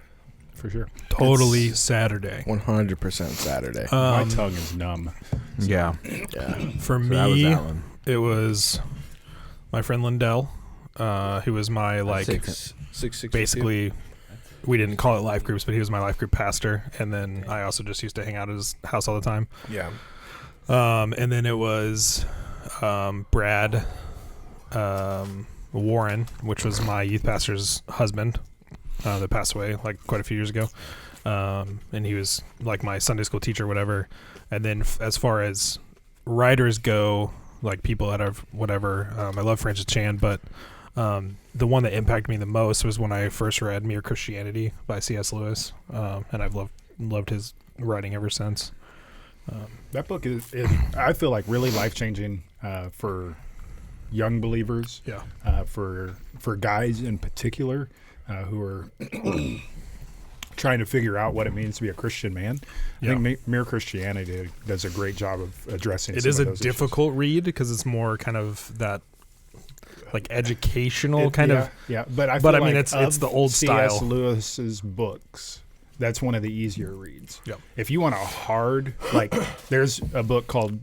For sure. Totally Saturday. 100% Saturday. My tongue is numb. Yeah. Yeah. For So that was me, that one. it was my friend Lindell, who was my Six. basically. We didn't call it life groups, but he was my life group pastor, and then I also just used to hang out at his house all the time. Yeah. And then it was Brad Warren, which was my youth pastor's husband that passed away like quite a few years ago. And he was like my Sunday school teacher, whatever. And then as far as writers go, like people out of whatever, I love Francis Chan, but the one that impacted me the most was when I first read Mere Christianity by C.S. Lewis. And I've loved his writing ever since. That book is I feel like really life-changing for young believers. Yeah. For guys in particular who are trying to figure out what it means to be a Christian man. Yeah. I think Mere Christianity does a great job of addressing It some is of a those difficult read because it's more kind of that like educational issues. kind of. Yeah, but I But feel I mean, like it's of the old C.S. style. Lewis's books. That's one of the easier reads. Yep. If you want a hard, like, there's a book called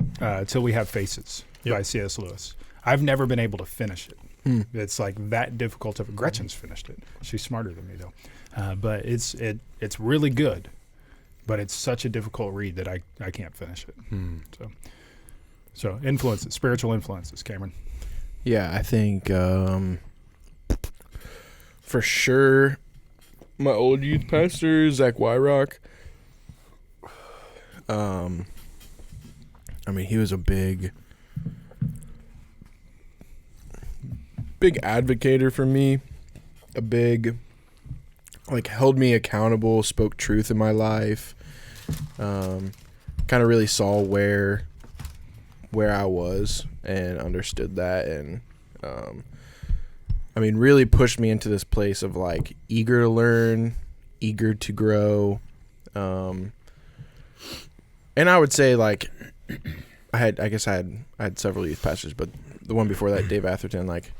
Till We Have Faces by C.S. Lewis. I've never been able to finish it. It's like that difficult. Gretchen's finished it. She's smarter than me though. But it's really good, but it's such a difficult read that I can't finish it. So influences, spiritual influences, Cameron. Yeah, I think for sure my old youth pastor, Zach Wyrock. I mean, he was a big advocator for me, a big, like, held me accountable, spoke truth in my life, kind of really saw where I was and understood that, and I mean, really pushed me into this place of, like, eager to learn, eager to grow, and I would say, like, I had several youth pastors, but the one before that, Dave Atherton, like,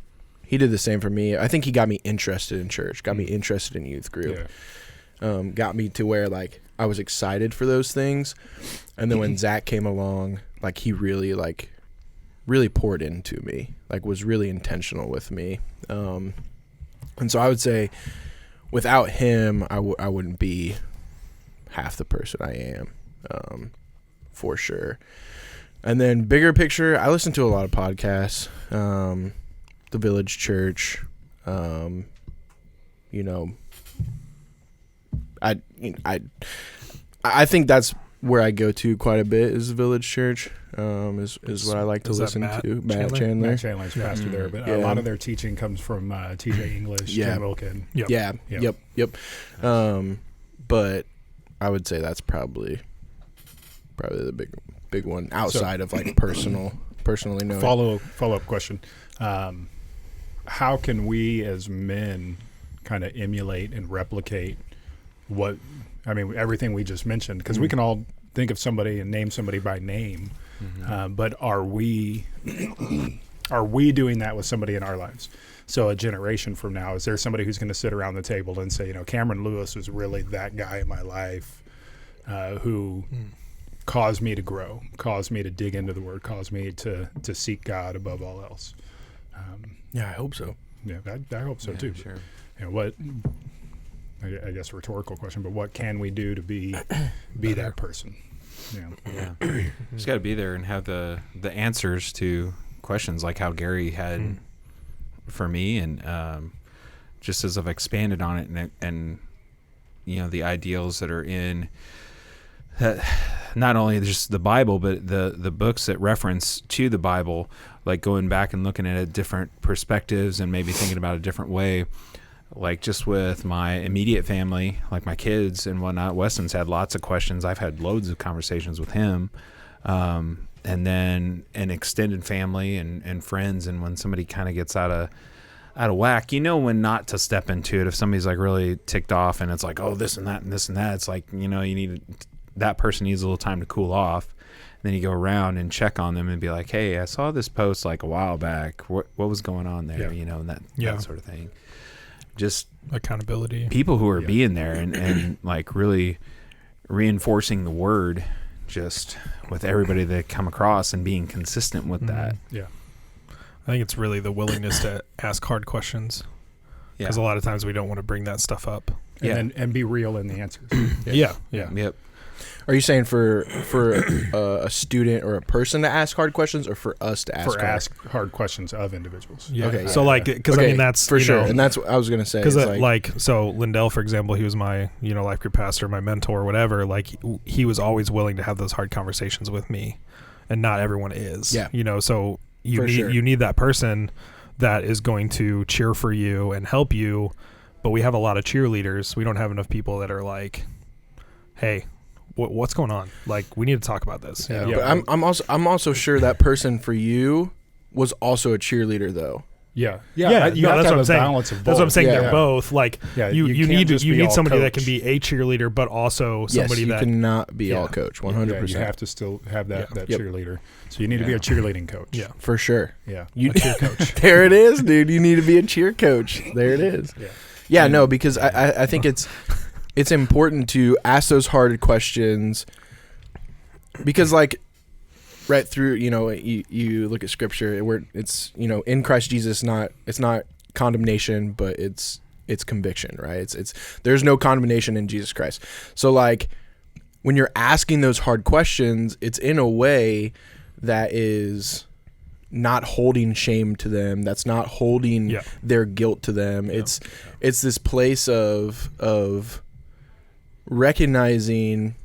he did the same for me. I think he got me interested in church, got me interested in youth group, got me to where, like, I was excited for those things. And then when Zach came along, like, he really poured into me, like, was really intentional with me. And so I would say without him, I wouldn't be half the person I am, for sure. And then bigger picture, I listen to a lot of podcasts, The Village Church, you know, I think that's where I go to quite a bit is the Village Church, is what I like to Is that listen Matt to. Matt Chandler? Chandler. Matt Chandler's pastor there, but Yeah. a lot of their teaching comes from T.J. English, Yeah. Jim Wilkin. Yep. Yeah. Yep. Yep. But I would say that's probably the big one outside of, like, personally knowing. Follow-up question. How can we as men kind of emulate and replicate everything we just mentioned? Because we can all think of somebody and name somebody by name, But are we doing that with somebody in our lives? So a generation from now, is there somebody who's going to sit around the table and say, Cameron Lewis was really that guy in my life who caused me to grow, caused me to dig into the Word, caused me to seek God above all else? Yeah, I hope so. Yeah, I hope so too. Sure. What? I guess rhetorical question, but what can we do to be that person? Yeah. Just got to be there and have the answers to questions like how Gary had for me, and just as I've expanded on it, and the ideals that are in not only just the Bible, but the books that reference to the Bible, like going back and looking at it different perspectives and maybe thinking about it a different way. Like just with my immediate family, like my kids and whatnot, Weston's had lots of questions. I've had loads of conversations with him. And then an extended family and friends. And when somebody kind of gets out of whack, when not to step into it. If somebody's like really ticked off and it's like, oh, this and that and this and that, it's like, that person needs a little time to cool off. And then you go around and check on them and be like, hey, I saw this post like a while back. What was going on there? And that sort of thing. Just accountability. People who are being there and like really reinforcing the Word just with everybody that come across and being consistent with that. Yeah. I think it's really the willingness to ask hard questions. Because a lot of times we don't want to bring that stuff up. And be real in the answers. Yeah. Yep. Are you saying for a student or a person to ask hard questions, or for us to ask hard questions of individuals? Yeah. Okay. So because that's for sure, and that's what I was gonna say. Because so Lindell, for example, he was my life group pastor, my mentor, whatever. Like he was always willing to have those hard conversations with me, and not everyone is. Yeah. So For sure. you need that person that is going to cheer for you and help you. But we have a lot of cheerleaders. We don't have enough people that are like, hey, what's going on? Like, we need to talk about this. Yeah. But I'm also sure that person for you was also a cheerleader though. Yeah. You have to have what I'm a saying. balance of both. That's what I'm saying. Yeah. They're both like you need somebody that can be a cheerleader, but also somebody you that cannot be all coach 100%. Yeah, you have to still have that Yep. cheerleader. So you need to be a cheerleading coach. Yeah. For sure. Yeah. You, A cheer coach. there it is, dude. You need to be a cheer coach. There it is. Yeah. No, because I think it's important to ask those hard questions, because like right through, you look at scripture where it's, in Christ Jesus, it's not condemnation, but it's conviction, right? It's there's no condemnation in Jesus Christ. So like when you're asking those hard questions, it's in a way that is not holding shame to them. That's not holding their guilt to them. It's this place of recognizing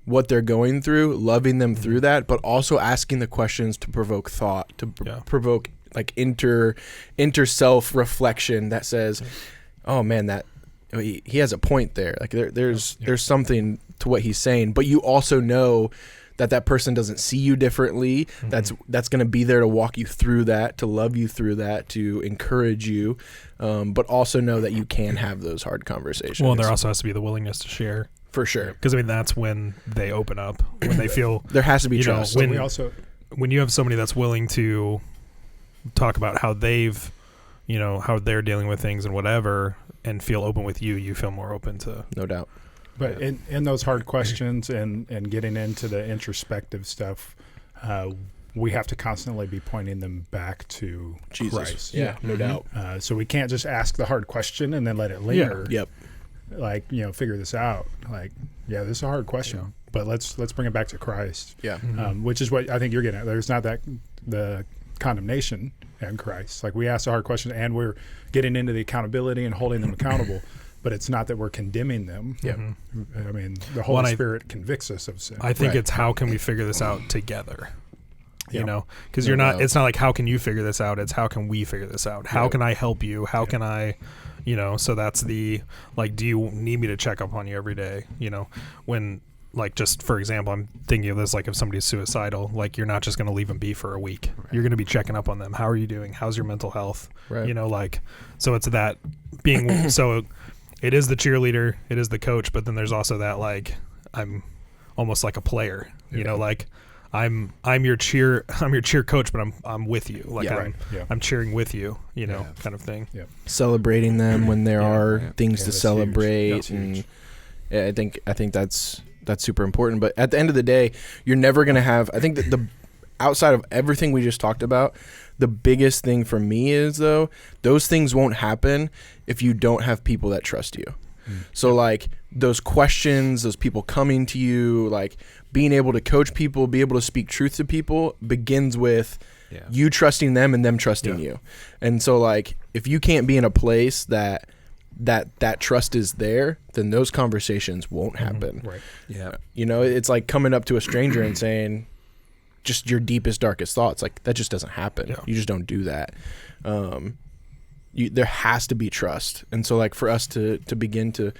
what they're going through, loving them through that, but also asking the questions to provoke thought, to provoke like inter self reflection that says, oh man, that he has a point there. Like there's something to what he's saying, but you also know that person doesn't see you differently. That's going to be there to walk you through that, to love you through that, to encourage you, but also know that you can have those hard conversations. Well, there also has to be the willingness to share. For sure. Because that's when they open up, when they feel there has to be trust. When you have somebody that's willing to talk about how they've, how they're dealing with things and whatever, and feel open with you, you feel more open to. No doubt. But in those hard questions and getting into the introspective stuff, we have to constantly be pointing them back to Jesus. Christ. Yeah, no doubt. So we can't just ask the hard question and then let it linger. Yep. Like, figure this out. Like, this is a hard question, but let's bring it back to Christ. Yeah. Which is what I think you're getting at. There's not the condemnation in Christ. Like, we ask the hard question and we're getting into the accountability and holding them accountable. But it's not that we're condemning them. Yeah. I mean, the Holy Spirit convicts us of sin. I think it's how can we figure this out together? Because you're not. It's not like how can you figure this out? It's how can we figure this out? How can I help you? How can I? So that's the like. Do you need me to check up on you every day? When like just for example, I'm thinking of this like if somebody's suicidal, like you're not just going to leave them be for a week. Right. You're going to be checking up on them. How are you doing? How's your mental health? Right. Like so it's that being so. It is the cheerleader, it is the coach, but then there's also that like I'm almost like a player, like I'm your cheer coach, but I'm with you. Like Yeah, I'm cheering with you, Yeah. kind of thing. Yeah. Celebrating them when there are things Yeah, to that's celebrate, huge. That's and huge. yeah, I think that's super important. But at the end of the day, you're never gonna have. I think that the outside of everything we just talked about, the biggest thing for me is though those things won't happen if you don't have people that trust you. So like those questions, those people coming to you, like being able to coach people, be able to speak truth to people begins with you trusting them and them trusting you. And so like if you can't be in a place that trust is there, then those conversations won't happen. Right. Yeah. It's like coming up to a stranger and saying just your deepest, darkest thoughts. Like that just doesn't happen. Yeah. You just don't do that. There has to be trust. And so like for us to begin to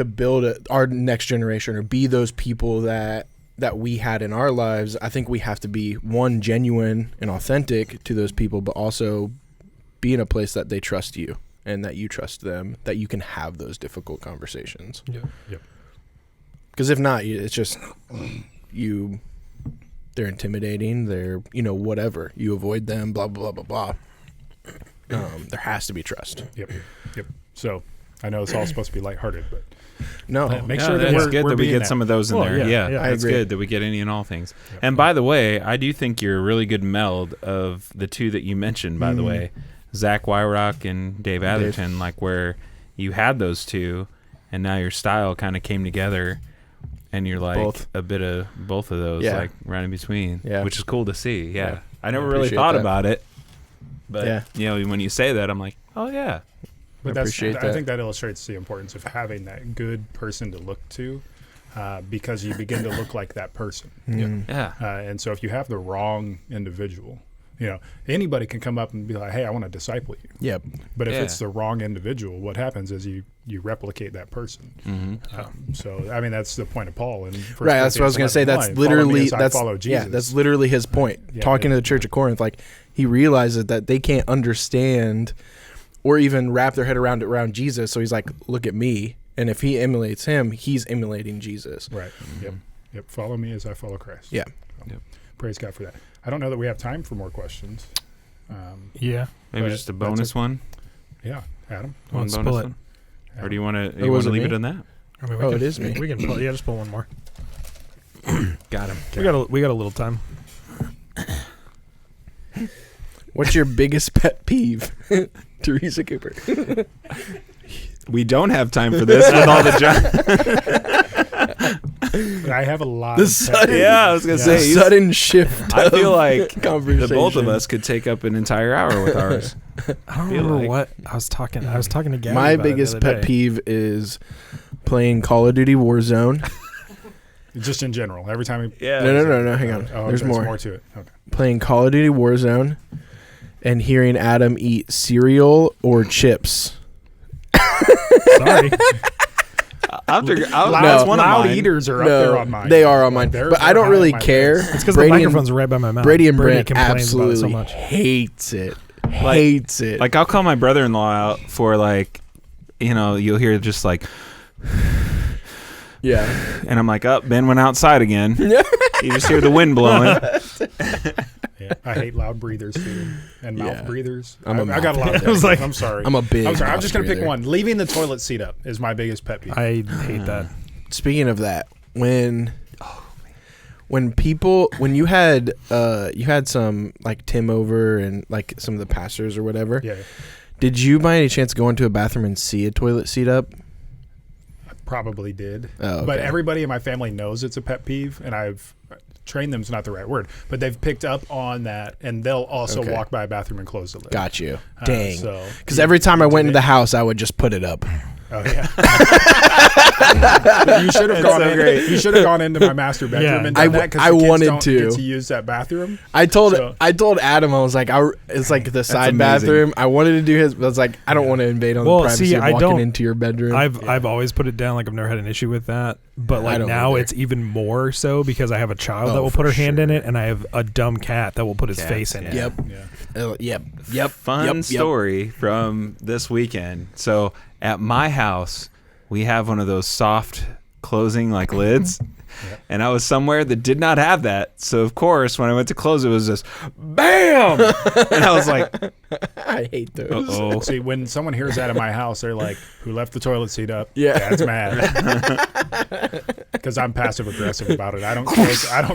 build our next generation or be those people that we had in our lives, I think we have to be one, genuine and authentic to those people, but also be in a place that they trust you and that you trust them, that you can have those difficult conversations. Yeah. Yep. Because if not, it's just they're intimidating, they're, whatever. You avoid them, blah, blah, blah, blah, blah. There has to be trust. Yep. So I know it's all supposed to be lighthearted, but No. make Yeah, sure that that's we're good that we being get that. some of those in Well, there. yeah, Yeah, I that's agree. good that we get any and all things. Yep. And by the way, I do think you're a really good meld of the two that you mentioned, by the way, Zach Wyrock and Dave Atherton, like where you had those two and now your style kind of came together and you're like Both. a bit of both of those, Yeah. like right in between, Yeah. which is cool to see. Yeah. Yeah. I never I really appreciate thought that. about it, but Yeah. when you say that, I'm like, oh yeah. But I appreciate I that. think that illustrates the importance of having that good person to look to, because you begin to look like that person. Yeah. And so if you have the wrong individual, anybody can come up and be like, hey, I want to disciple you. Yep. But if Yeah. it's the wrong individual, what happens is you replicate that person. Mm-hmm. So, I mean, that's the point of Paul. And Right, that's what I was going to say. That's literally that's literally his point. Yeah, Talking yeah. to the Church of Corinth, like he realizes that they can't understand or even wrap their head around Jesus. So he's like, "Look at me." And if he emulates him, he's emulating Jesus. Right. Yep. Follow me as I follow Christ. Yeah. Yep. Praise God for that. I don't know that we have time for more questions. Yeah. Maybe But just a that's bonus it. one. Yeah, Adam. One Let's bonus pull it. one. Or do you want to? Oh, You want was to it leave me? it on that? I mean, Oh, it is me. We can pull, just pull one more. Got him. We got a little time. What's your biggest pet peeve, Teresa Cooper? We don't have time for this with all the I have a lot. The of sudden- Yeah, I was gonna Yeah. say. The he's- sudden shift. I feel like the conversation. both of us could take up an entire hour with ours. I don't feel remember like- what I was talking to Gabby My about it the biggest other pet day. peeve is playing Call of Duty Warzone. Just in general, every time. Yeah. No. Hang on. Oh, There's okay, more. to it. Okay. Playing Call of Duty Warzone and hearing Adam eat cereal or chips. Sorry. That's one of loud mine. eaters are up there on mine. They are on mine. They're- But I they're don't high really on my care. list. It's because the Brady and- microphone's right by my mouth. Brady and Brent complains about it absolutely so much. hates it. Hates it. Like I'll call my brother-in-law out for like, you'll hear just like, yeah. and I'm like, Ben went outside again. You just hear the wind blowing. Yeah, I hate loud breathers too, and mouth Yeah. breathers. I'm a I got a lot of I that. was like- I'm sorry. I'm a big. I'm sorry. I'm mouth just gonna pick breather. one. Leaving the toilet seat up is my biggest pet peeve. I hate that. Speaking of that, when you had some like Tim over and like some of the pastors or whatever, Yeah, did you by any chance go into a bathroom and see a toilet seat up? I probably did. Oh, okay. But everybody in my family knows it's a pet peeve, and I've trained them's not the right word, but they've picked up on that, and they'll also Okay. walk by a bathroom and close the lid. Got you. Dang. So, Because every time I went into the house, I would just put it up. oh yeah. You should have gone. You should have gone into my master bedroom Yeah. and I done w- that because I the kids wanted don't to. get to use that bathroom. I told So- Adam, I was like, it's like the side amazing. bathroom. I wanted to do his, but I was like, I don't want to invade on Well, the privacy see, of I walking don't- into your bedroom. I've always put it down. Like I've never had an issue with that. But I like don't now either. it's even more so because I have a child Oh, that will for put her hand in sure. it, and I have a dumb cat that will put his Cats, face in yeah. it. Yep. Yeah. Yep. Fun story from this weekend. So at my house, we have one of those soft closing like lids. And I was somewhere that did not have that. So, of course, when I went to close, it was just BAM! And I was like, I hate those. uh-oh. See, when someone hears that in my house, they're like, "Who left the toilet seat up?" Yeah. Dad's mad because I'm passive aggressive about it. I don't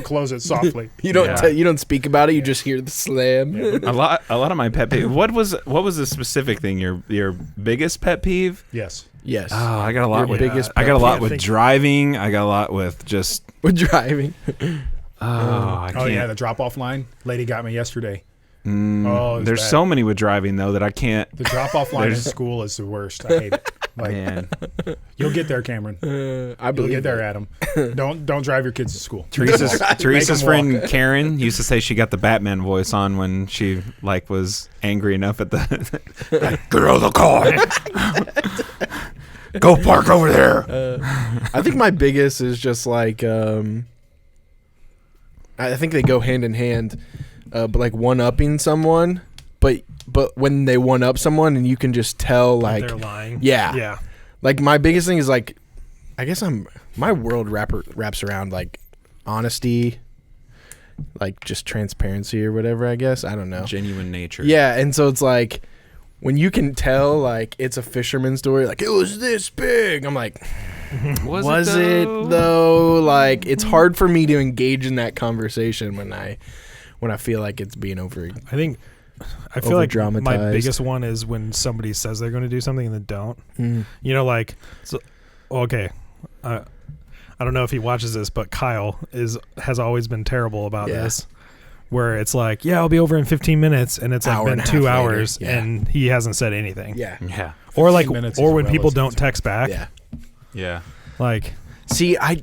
close it softly. You don't Yeah. you don't speak about it. You just hear the slam. A lot of my pet peeve. What was the specific thing? Your biggest pet peeve? Yes. Yes. Oh, I got a lot Your with biggest I got a pet lot peeve. with driving. I got a lot with just With driving. I Oh yeah, can't. the drop-off line. Lady got me yesterday. Mm, Oh, it was there's bad. so many with driving though that I can't. The drop-off line in There's- school is the worst. I hate it. Like, Man, you'll get there, Cameron. I You'll believe get there, it. Adam. Don't drive your kids to school. Teresa's Make 'em friend walk. Karen used to say she got the Batman voice on when she was angry enough at the get out of the car. Go park over there. I think my biggest is just like I think they go hand in hand, but like one-upping someone, but when they one-up someone and you can just tell like They're lying. yeah. Yeah. Like my biggest thing is like, I guess my world wraps around like honesty, like just transparency or whatever. I guess I don't know. Genuine nature. Yeah, and so it's like when you can tell like it's a fisherman story, like it was this big. I'm like, was it though? Like it's hard for me to engage in that conversation when I feel like it's being over. I feel like my Over-dramatized. biggest one is when somebody says they're going to do something and then don't. You know, like, so, okay, I don't know if he watches this, but Kyle has always been terrible about Yeah. this, where it's like, yeah, I'll be over in 15 minutes, and it's like Hour been and a 2 half later. hours, Yeah. and he hasn't said anything. Yeah, Yeah. Or like, 15 minutes or is when well people as don't it's- text back, yeah. Yeah. like, See, I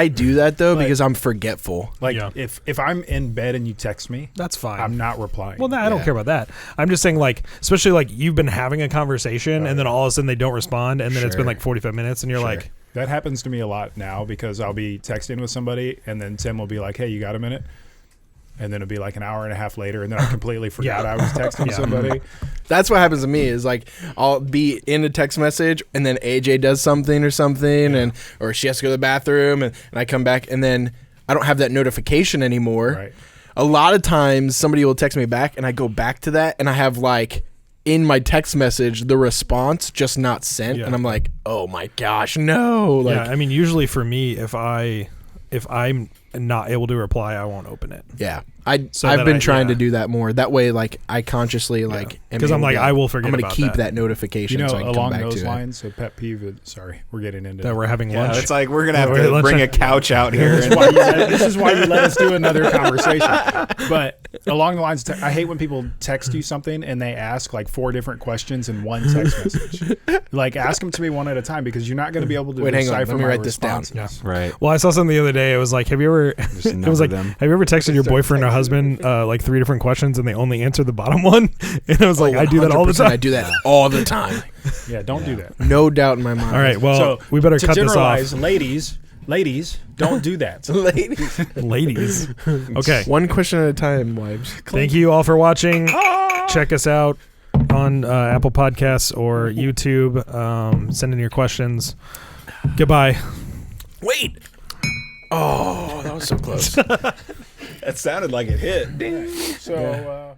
do that though Like- because I'm forgetful. Like Yeah. if I'm in bed and you text me, that's fine. I'm not replying. Well, I don't Yeah. care about that. I'm just saying, like, especially like you've been having a conversation, and then all of a sudden they don't respond, and then it's been Sure. like 45 minutes, and you're Sure. like, That happens to me a lot now because I'll be texting with somebody and then Tim will be like, "Hey, you got a minute?" And then it'll be like an hour and a half later, and then I completely forgot I was texting Yeah. somebody. That's what happens to me is like I'll be in a text message and then AJ does something or something and or she has to go to the bathroom and I come back and then I don't have that notification anymore. Right. A lot of times somebody will text me back and I go back to that and I have like in my text message the response just not sent Yeah. and I'm like, oh my gosh, no. Like yeah. I mean, usually for me, if I'm not able to reply, I won't open it. yeah. So I've that been I- trying yeah. to do that more. That way, like I consciously like am 'Cause I'm able like, to, I will forget I'm gonna about keep that. that notification. You know, so I can come along back those to lines, a pet peeve. Sorry, we're getting into That we're having Yeah, lunch. it's like we're gonna have We're at to lunch bring time. a couch out here. This is, why this is why you let us do another conversation. But along the lines, I hate when people text you something and they ask like 4 different questions in one text message. Like, ask them to me one at a time because you're not going to be able to Wait, hang on. decipher Let me my writ this down. responses. Right. Well, I saw something the other day. It was like, have you ever? Just It was number like, them. have you ever texted your boyfriend or husband like 3 different questions and they only answer the bottom one? And I was like, I do that all the 100%, time. I do that all the time. Yeah, don't do that. No doubt in my mind. All right, well, So we better to cut this off, generalize, ladies, don't do that. ladies. ladies. Okay, One question at a time, wives. thank you all for watching. Check us out on Apple Podcasts or YouTube. Send in your questions. Goodbye. Wait. Oh, that was so close. That sounded like it hit. So.